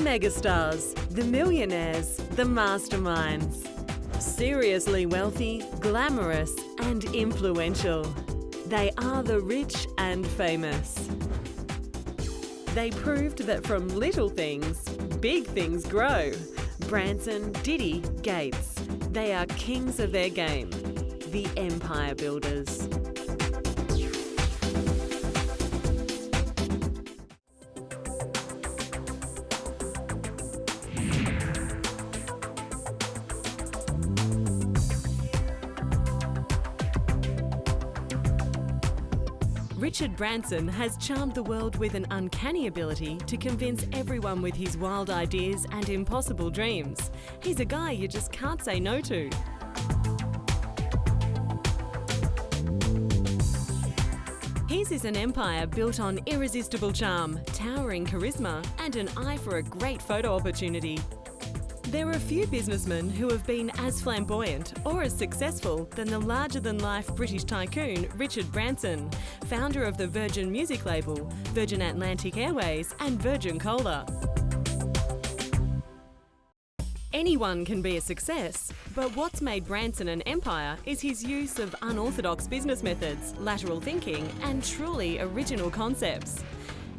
megastars, the millionaires, the masterminds. Seriously wealthy, glamorous and influential. They are the rich and famous. They proved that from little things, big things grow. Branson, Diddy, Gates. They are kings of their game. The empire builders. Richard Branson has charmed the world with an uncanny ability to convince everyone with his wild ideas and impossible dreams. He's a guy you just can't say no to. His is an empire built on irresistible charm, towering charisma, and an eye for a great photo opportunity. There are few businessmen who have been as flamboyant or as successful than the larger-than-life British tycoon Richard Branson, founder of the Virgin music label, Virgin Atlantic Airways and Virgin Cola. Anyone can be a success, but what's made Branson an empire is his use of unorthodox business methods, lateral thinking, and truly original concepts.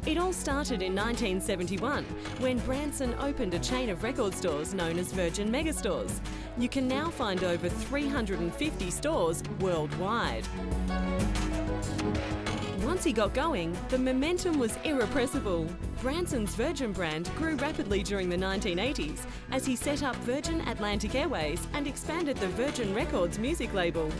It all started in 1971 when Branson opened a chain of record stores known as Virgin Megastores. You can now find over 350 stores worldwide. Once he got going, the momentum was irrepressible. Branson's Virgin brand grew rapidly during the 1980s as he set up Virgin Atlantic Airways and expanded the Virgin Records music label.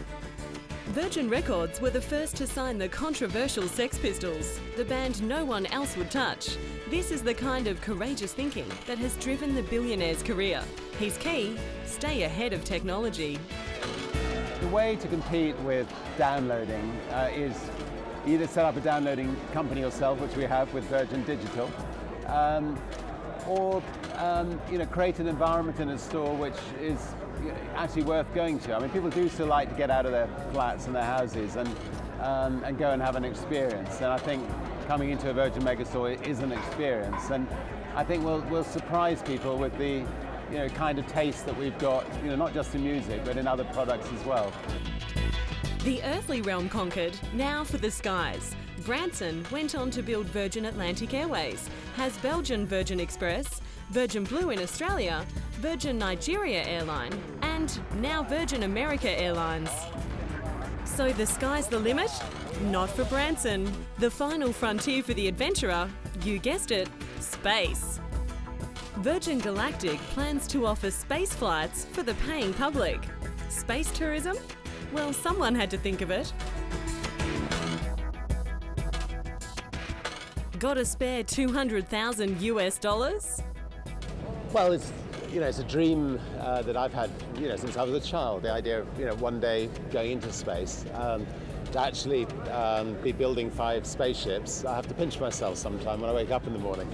Virgin Records were the first to sign the controversial Sex Pistols, the band no one else would touch. This is the kind of courageous thinking that has driven the billionaire's career. His key: stay ahead of technology. The way to compete with downloading is either set up a downloading company yourself, which we have with Virgin Digital, or create an environment in a store which is actually worth going to. I mean, people do still like to get out of their flats and their houses and go and have an experience. And I think coming into a Virgin Megastore is an experience. And I think we'll surprise people with the kind of taste that we've got, not just in music, but in other products as well. The earthly realm conquered, now for the skies. Branson went on to build Virgin Atlantic Airways, has Belgian Virgin Express, Virgin Blue in Australia, Virgin Nigeria Airline, and now Virgin America Airlines. So the sky's the limit? Not for Branson. The final frontier for the adventurer, you guessed it, space. Virgin Galactic plans to offer space flights for the paying public. Space tourism? Well, someone had to think of it. Got a spare $200,000 US? Well, it's a dream that I've had, since I was a child. The idea of, one day going into space. To actually be building 5 spaceships, I have to pinch myself sometime when I wake up in the morning.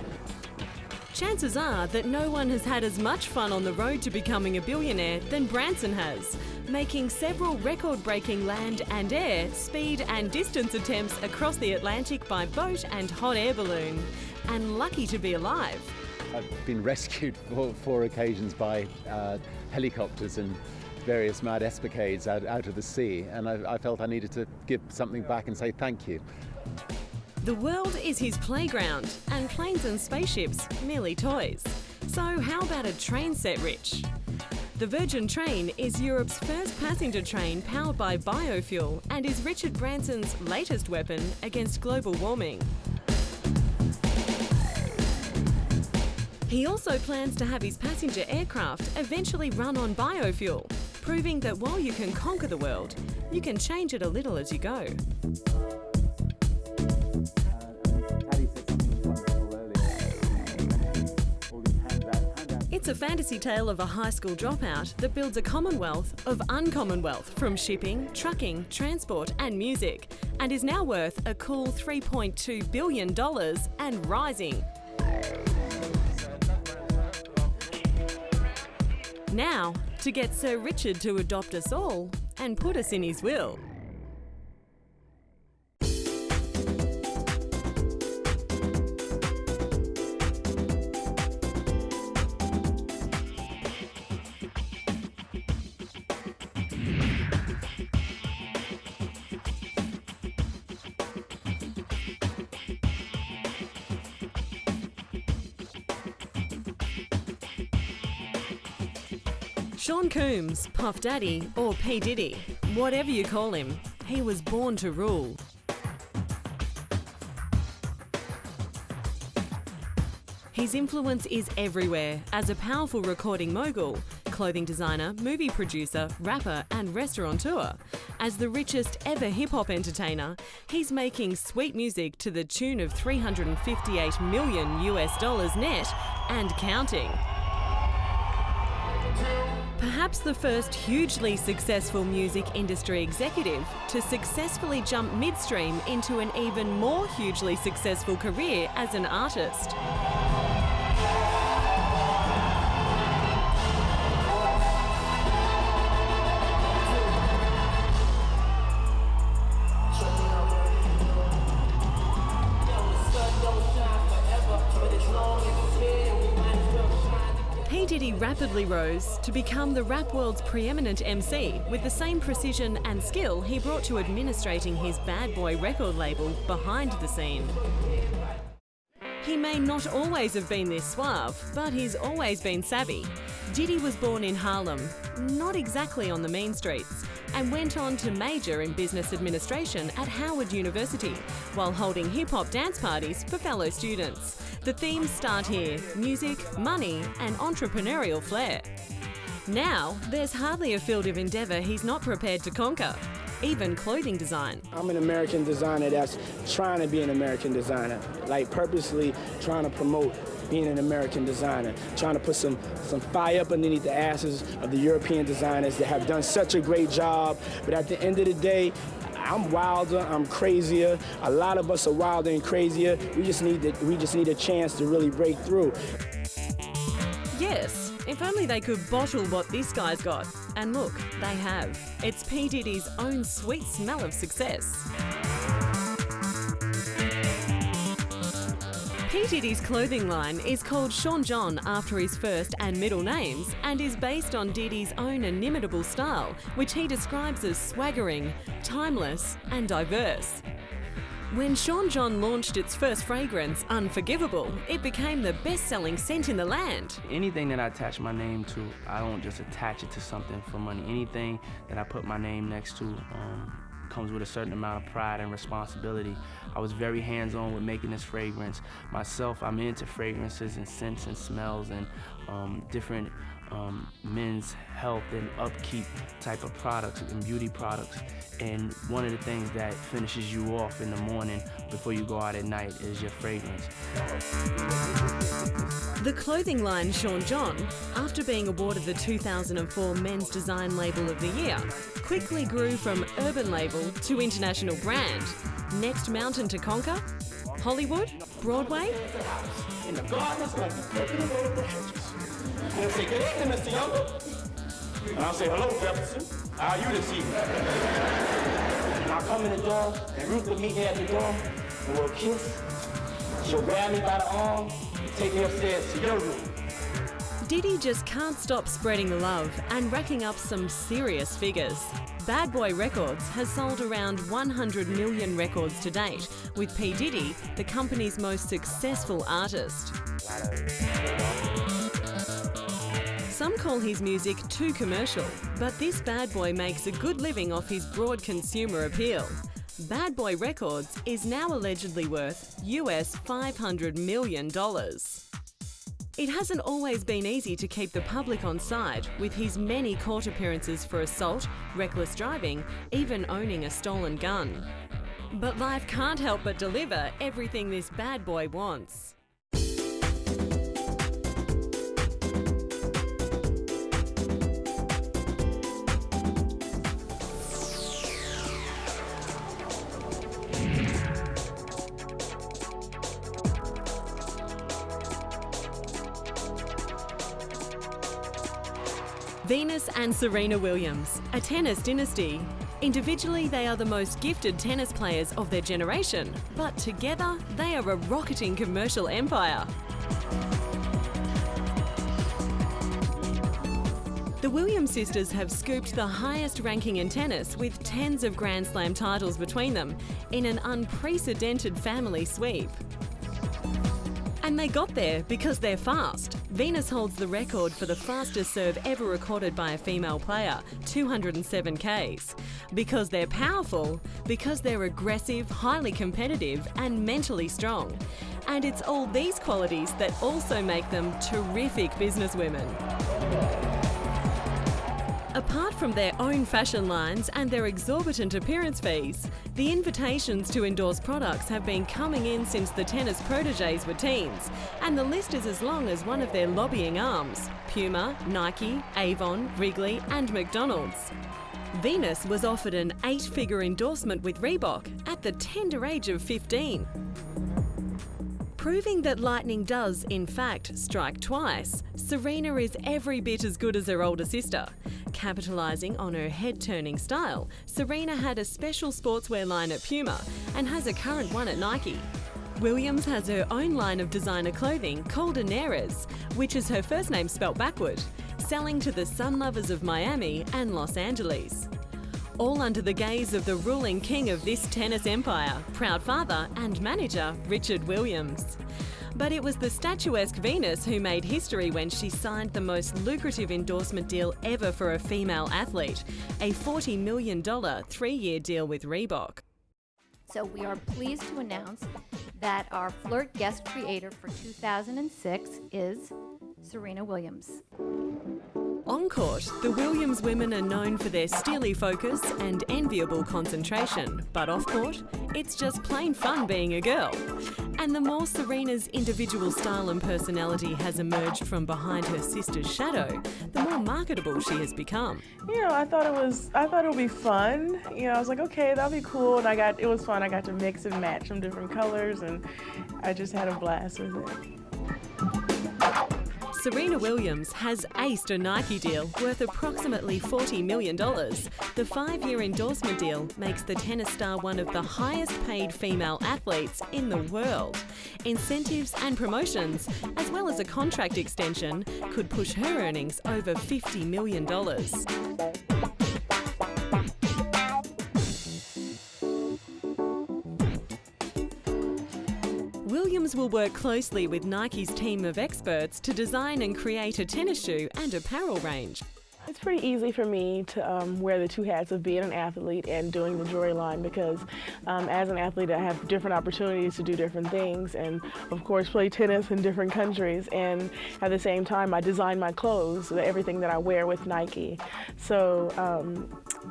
Chances are that no one has had as much fun on the road to becoming a billionaire than Branson has, making several record-breaking land and air, speed and distance attempts across the Atlantic by boat and hot air balloon. And lucky to be alive. I've been rescued for 4 occasions by helicopters and various mad escapades out of the sea, and I felt I needed to give something back and say thank you. The world is his playground, and planes and spaceships merely toys. So how about a train set, Rich? The Virgin Train is Europe's first passenger train powered by biofuel and is Richard Branson's latest weapon against global warming. He also plans to have his passenger aircraft eventually run on biofuel, proving that while you can conquer the world, you can change it a little as you go. It's a fantasy tale of a high school dropout that builds a commonwealth of uncommon wealth from shipping, trucking, transport and music, and is now worth a cool $3.2 billion and rising. Now, to get Sir Richard to adopt us all and put us in his will. Sean Combs, Puff Daddy, or P. Diddy, whatever you call him, he was born to rule. His influence is everywhere as a powerful recording mogul, clothing designer, movie producer, rapper and restaurateur. As the richest ever hip-hop entertainer, he's making sweet music to the tune of $358 million net and counting. Perhaps the first hugely successful music industry executive to successfully jump midstream into an even more hugely successful career as an artist. P. Diddy rapidly rose to become the rap world's preeminent MC with the same precision and skill he brought to administrating his Bad Boy record label behind the scene. He may not always have been this suave, but he's always been savvy. Diddy was born in Harlem, not exactly on the mean streets, and went on to major in business administration at Howard University, while holding hip-hop dance parties for fellow students. The themes start here: music, money, and entrepreneurial flair. Now, there's hardly a field of endeavour he's not prepared to conquer, even clothing design. I'm an American designer that's trying to be an American designer, like purposely trying to promote being an American designer, trying to put some fire up underneath the asses of the European designers that have done such a great job. But at the end of the day, I'm wilder, I'm crazier. A lot of us are wilder and crazier. We just need a chance to really break through. Yes, if only they could bottle what this guy's got. And look, they have. It's P. Diddy's own sweet smell of success. P. Diddy's clothing line is called Sean John after his first and middle names and is based on Diddy's own inimitable style, which he describes as swaggering, timeless and diverse. When Sean John launched its first fragrance, Unforgivable, it became the best-selling scent in the land. Anything that I attach my name to, I don't just attach it to something for money. Anything that I put my name next to comes with a certain amount of pride and responsibility. I was very hands-on with making this fragrance. Myself, I'm into fragrances and scents and smells and different men's health and upkeep type of products and beauty products. And one of the things that finishes you off in the morning before you go out at night is your fragrance. The clothing line Sean John, after being awarded the 2004 Men's Design Label of the Year, quickly grew from urban label to international brand. Next mountain to conquer? Hollywood? Broadway? In the gardeners, like the hedges. And they'll say, "Good evening, Mr. Younger." And I'll say, "Hello, Jefferson. How are you this evening?" And I'll come in the door, and Ruth will meet me at the door, and we'll kiss. She'll grab me by the arm and take me upstairs to your room. Diddy just can't stop spreading the love and racking up some serious figures. Bad Boy Records has sold around 100 million records to date, with P. Diddy the company's most successful artist. Some call his music too commercial, but this bad boy makes a good living off his broad consumer appeal. Bad Boy Records is now allegedly worth US $500 million. It hasn't always been easy to keep the public on side, with his many court appearances for assault, reckless driving, even owning a stolen gun. But life can't help but deliver everything this bad boy wants. Venus and Serena Williams, a tennis dynasty. Individually, they are the most gifted tennis players of their generation, but together, they are a rocketing commercial empire. The Williams sisters have scooped the highest ranking in tennis with tens of Grand Slam titles between them in an unprecedented family sweep. And they got there because they're fast. Venus holds the record for the fastest serve ever recorded by a female player, 207 Ks. Because they're powerful, because they're aggressive, highly competitive, and mentally strong. And it's all these qualities that also make them terrific businesswomen. Apart from their own fashion lines and their exorbitant appearance fees, the invitations to endorse products have been coming in since the tennis protégés were teens, and the list is as long as one of their lobbying arms: Puma, Nike, Avon, Wrigley, and McDonald's. Venus was offered an 8-figure endorsement with Reebok at the tender age of 15. Proving that lightning does, in fact, strike twice, Serena is every bit as good as her older sister. Capitalising on her head-turning style, Serena had a special sportswear line at Puma and has a current one at Nike. Williams has her own line of designer clothing called Aneres, which is her first name spelt backward, selling to the sun lovers of Miami and Los Angeles. All under the gaze of the ruling king of this tennis empire, proud father and manager Richard Williams. But it was the statuesque Venus who made history when she signed the most lucrative endorsement deal ever for a female athlete, a $40 million 3-year deal with Reebok. So we are pleased to announce that our Flirt guest creator for 2006 is Serena Williams. On court, the Williams women are known for their steely focus and enviable concentration, but off court, it's just plain fun being a girl. And the more Serena's individual style and personality has emerged from behind her sister's shadow, the more marketable she has become. You know, I thought it would be fun. You know, I was like, okay, that'll be cool, and it was fun. I got to mix and match some different colors, and I just had a blast with it. Serena Williams has aced a Nike deal worth approximately $40 million. The 5-year endorsement deal makes the tennis star one of the highest paid female athletes in the world. Incentives and promotions, as well as a contract extension, could push her earnings over $50 million. Williams will work closely with Nike's team of experts to design and create a tennis shoe and apparel range. It's pretty easy for me to wear the two hats of being an athlete and doing the jewelry line because as an athlete I have different opportunities to do different things and of course play tennis in different countries, and at the same time I design my clothes, everything that I wear with Nike. So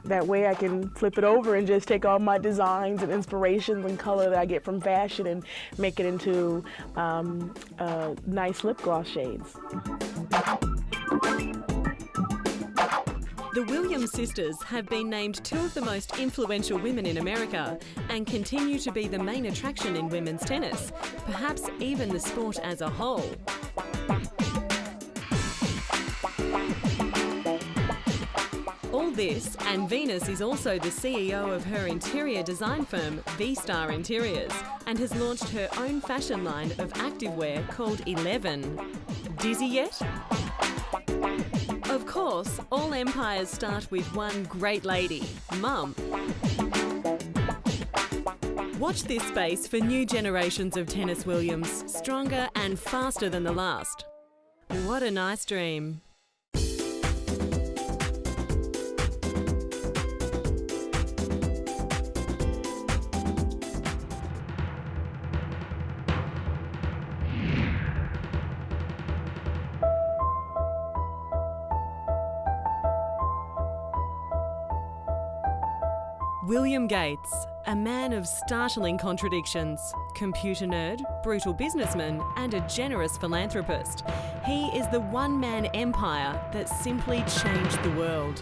that way I can flip it over and just take all my designs and inspirations and color that I get from fashion and make it into nice lip gloss shades. The Williams sisters have been named 2 of the most influential women in America and continue to be the main attraction in women's tennis, perhaps even the sport as a whole. All this, and Venus is also the CEO of her interior design firm, V-Star Interiors, and has launched her own fashion line of activewear called 11. Dizzy yet? Of course, all empires start with one great lady, Mum. Watch this space for new generations of tennis Williams, stronger and faster than the last. What a nice dream. William Gates, a man of startling contradictions, computer nerd, brutal businessman, and a generous philanthropist. He is the one-man empire that simply changed the world.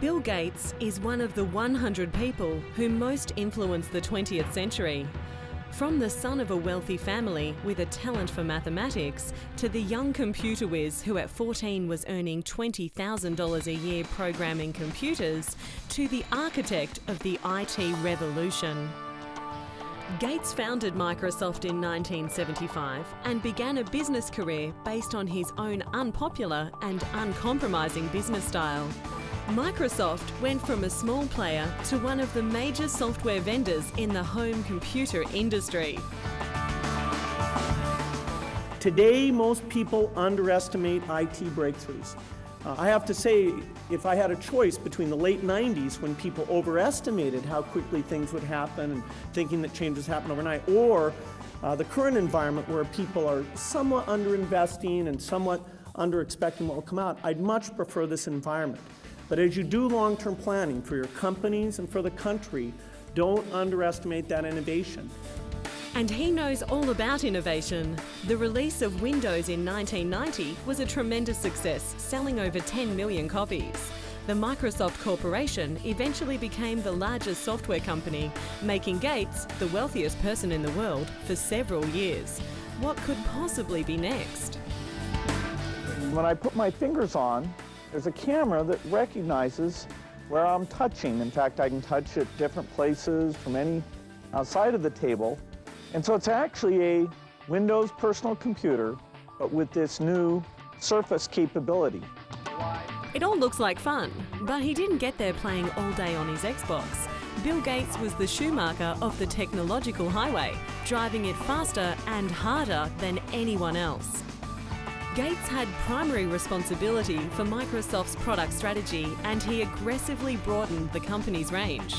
Bill Gates is one of the 100 people who most influenced the 20th century. From the son of a wealthy family with a talent for mathematics to the young computer whiz who at 14 was earning $20,000 a year programming computers to the architect of the IT revolution. Gates founded Microsoft in 1975 and began a business career based on his own unpopular and uncompromising business style. Microsoft went from a small player to one of the major software vendors in the home computer industry. Today, most people underestimate IT breakthroughs. I have to say, if I had a choice between the late 90s, when people overestimated how quickly things would happen and thinking that changes happen overnight, or the current environment where people are somewhat underinvesting and somewhat under-expecting what will come out, I'd much prefer this environment. But as you do long-term planning for your companies and for the country, don't underestimate that innovation. And he knows all about innovation. The release of Windows in 1990 was a tremendous success, selling over 10 million copies. The Microsoft Corporation eventually became the largest software company, making Gates the wealthiest person in the world for several years. What could possibly be next? When I put my fingers on, there's a camera that recognizes where I'm touching. In fact, I can touch at different places from any side of the table. And so it's actually a Windows personal computer, but with this new Surface capability. It all looks like fun, but he didn't get there playing all day on his Xbox. Bill Gates was the Schumacher of the technological highway, driving it faster and harder than anyone else. Gates had primary responsibility for Microsoft's product strategy, and he aggressively broadened the company's range.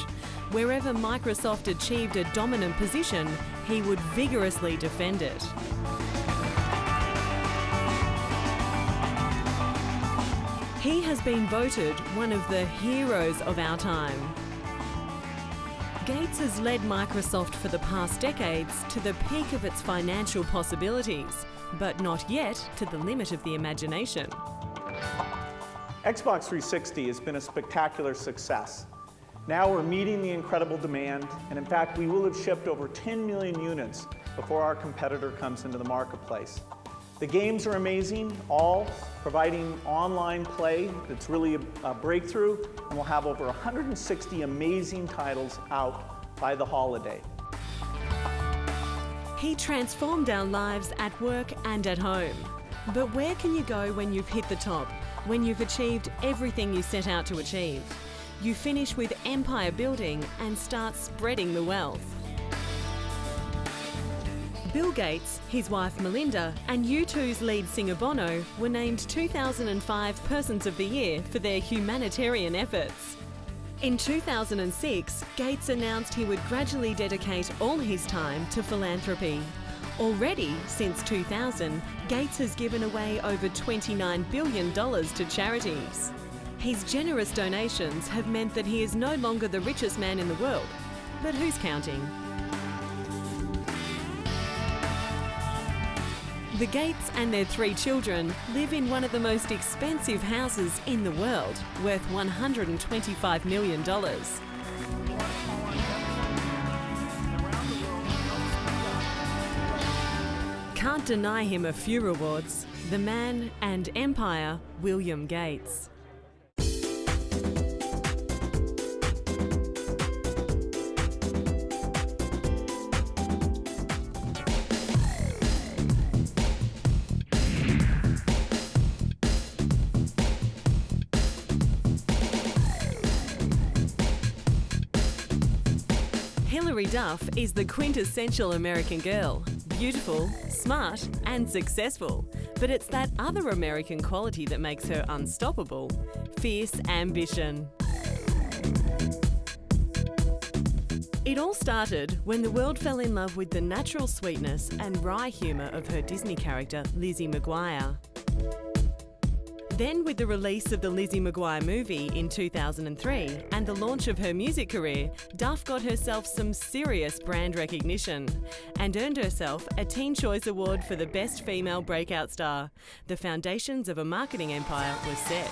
Wherever Microsoft achieved a dominant position, he would vigorously defend it. He has been voted one of the heroes of our time. Gates has led Microsoft for the past decades to the peak of its financial possibilities, but not yet to the limit of the imagination. Xbox 360 has been a spectacular success. Now we're meeting the incredible demand, and in fact, we will have shipped over 10 million units before our competitor comes into the marketplace. The games are amazing, all providing online play that's really a breakthrough, and we'll have over 160 amazing titles out by the holiday. He transformed our lives at work and at home. But where can you go when you've hit the top, when you've achieved everything you set out to achieve? You finish with empire building and start spreading the wealth. Bill Gates, his wife Melinda, and U2's lead singer Bono were named 2005 Persons of the Year for their humanitarian efforts. In 2006, Gates announced he would gradually dedicate all his time to philanthropy. Already, since 2000, Gates has given away over $29 billion to charities. His generous donations have meant that he is no longer the richest man in the world. But who's counting? The Gates and their 3 children live in one of the most expensive houses in the world, worth $125 million. Can't deny him a few rewards. The man and empire, William Gates. Duff is the quintessential American girl. Beautiful, smart, and successful. But it's that other American quality that makes her unstoppable: fierce ambition. It all started when the world fell in love with the natural sweetness and wry humour of her Disney character, Lizzie McGuire. Then, with the release of the Lizzie McGuire movie in 2003 and the launch of her music career, Duff got herself some serious brand recognition and earned herself a Teen Choice Award for the Best Female Breakout Star. The foundations of a marketing empire were set.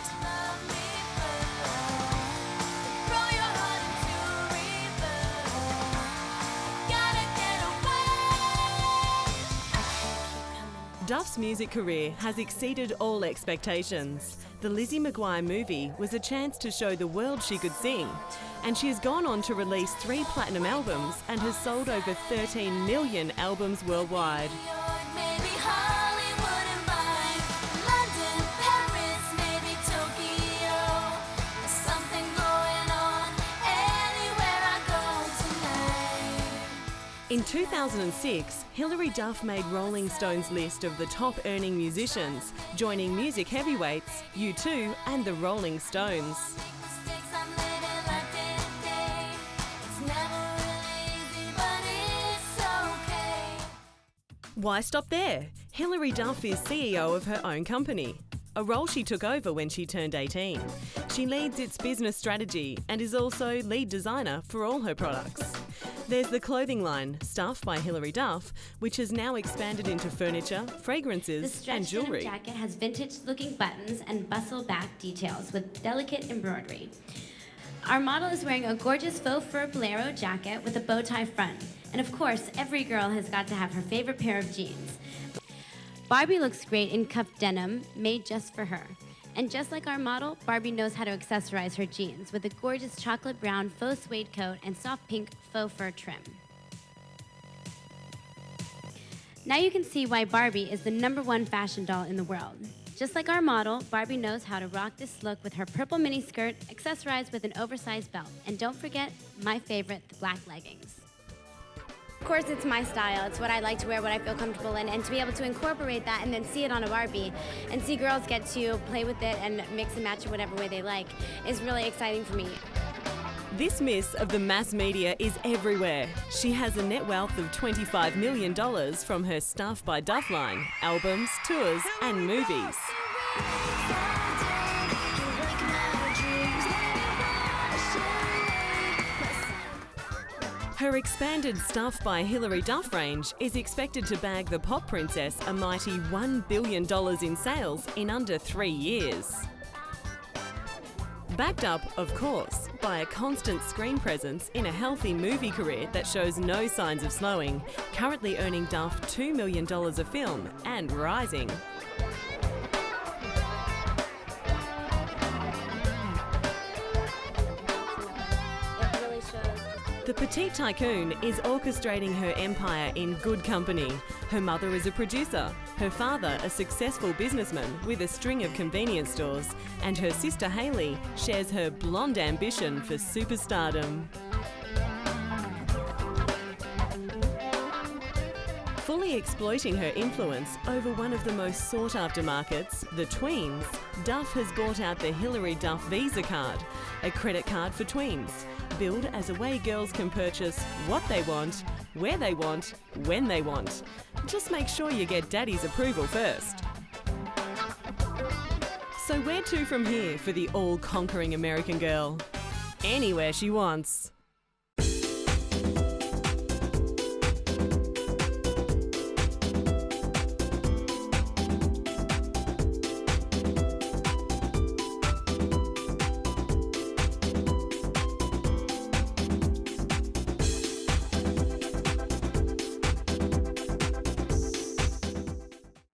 Duff's music career has exceeded all expectations. The Lizzie McGuire movie was a chance to show the world she could sing, and she has gone on to release 3 platinum albums and has sold over 13 million albums worldwide. In 2006, Hilary Duff made Rolling Stone's list of the top earning musicians, joining music heavyweights U2 and the Rolling Stones. Why stop there? Hilary Duff is CEO of her own company, a role she took over when she turned 18. She leads its business strategy and is also lead designer for all her products. There's the clothing line, Stuff by Hilary Duff, which has now expanded into furniture, fragrances and jewellery. The stretch jacket has vintage-looking buttons and bustle-back details with delicate embroidery. Our model is wearing a gorgeous faux fur bolero jacket with a bow tie front. And of course, every girl has got to have her favorite pair of jeans. Barbie looks great in cuffed denim, made just for her. And just like our model, Barbie knows how to accessorize her jeans with a gorgeous chocolate brown faux suede coat and soft pink faux fur trim. Now you can see why Barbie is the #1 fashion doll in the world. Just like our model, Barbie knows how to rock this look with her purple mini skirt, accessorized with an oversized belt. And don't forget, my favorite, the black leggings. Of course, it's my style. It's what I like to wear, what I feel comfortable in, and to be able to incorporate that and then see it on a Barbie and see girls get to play with it and mix and match it whatever way they like is really exciting for me. This miss of the mass media is everywhere. She has a net wealth of $25 million from her Stuff by Duff line, albums, tours and movies. Her expanded Stuff by Hilary Duff range is expected to bag the pop princess a mighty $1 billion in sales in under 3 years. Backed up, of course, by a constant screen presence in a healthy movie career that shows no signs of slowing, currently earning Duff $2 million a film and rising. The petite tycoon is orchestrating her empire in good company. Her mother is a producer, her father a successful businessman with a string of convenience stores, and her sister Hayley shares her blonde ambition for superstardom. Fully exploiting her influence over one of the most sought-after markets, the tweens, Duff has brought out the Hilary Duff Visa card, a credit card for tweens, billed as a way girls can purchase what they want, where they want, when they want. Just make sure you get Daddy's approval first. So where to from here for the all-conquering American girl? Anywhere she wants.